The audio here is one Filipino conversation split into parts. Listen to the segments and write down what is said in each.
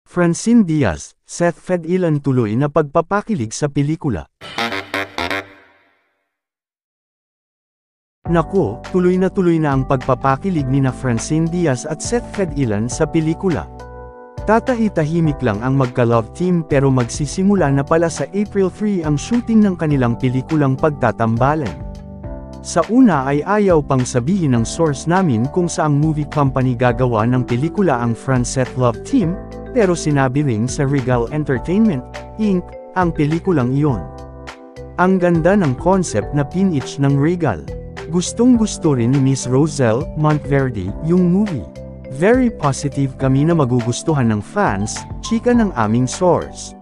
Francine Diaz, Seth Fedilan tuloy na pagpapakilig sa pelikula. Naku, tuloy na ang pagpapakilig nina Francine Diaz at Seth Fedilan sa pelikula. Tatahimik lang ang magka-love team pero magsisimula na pala sa April 3 ang shooting ng kanilang pelikulang Pagtatambalan. Sa una ay ayaw pang sabihin ng source namin kung saang movie company gagawa ng pelikula ang Franceth Love Team, pero sinabi ring sa Regal Entertainment, Inc., ang pelikulang iyon. Ang ganda ng concept na pinitch ng Regal. Gustong-gusto rin ni Miss Roselle Monteverde yung movie. Very positive kami na magugustuhan ng fans, chika ng aming source.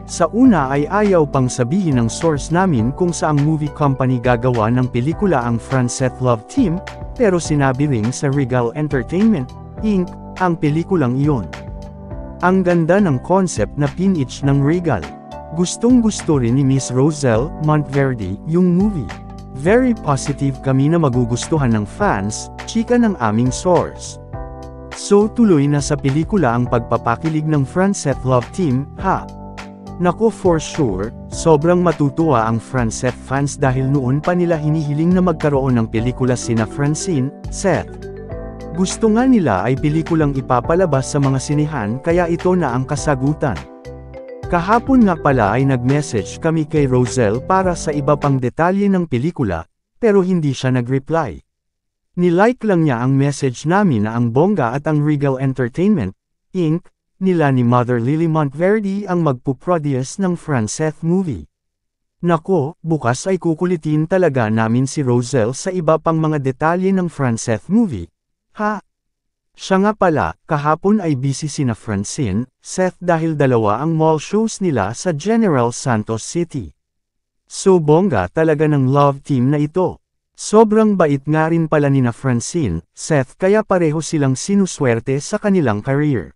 Sa una ay ayaw pang sabihin ng source namin kung saang movie company gagawa ng pelikula ang Franceth Love Team, pero sinabi ring sa Regal Entertainment, Inc., ang pelikulang iyon. Ang ganda ng concept na pinitch ng Regal. Gustong-gusto rin ni Miss Roselle Monteverde yung movie. Very positive kami na magugustuhan ng fans, chika ng aming source. So tuloy na sa pelikula ang pagpapakilig ng Franceth Love Team, ha? Nako for sure, sobrang matutuwa ang Franceth fans dahil noon pa nila hinihiling na magkaroon ng pelikula sina Francine, Seth. Gusto nga nila ay pelikulang ipapalabas sa mga sinehan kaya ito na ang kasagutan. Kahapon nga pala ay nag-message kami kay Roselle para sa iba pang detalye ng pelikula, pero hindi siya nag-reply. Nilike lang niya ang message namin na ang bongga at ang Regal Entertainment, Inc., nila ni Mother Lily Monteverde ang magpuproduce ng Franceth movie. Nako, bukas ay kukulitin talaga namin si Roselle sa iba pang mga detalye ng Franceth movie. Ha? Siya nga pala, kahapon ay busy sina Francine, Seth dahil dalawa ang mall shows nila sa General Santos City. So bongga talaga ng love team na ito. Sobrang bait nga rin pala nina Francine, Seth kaya pareho silang sinuswerte sa kanilang career.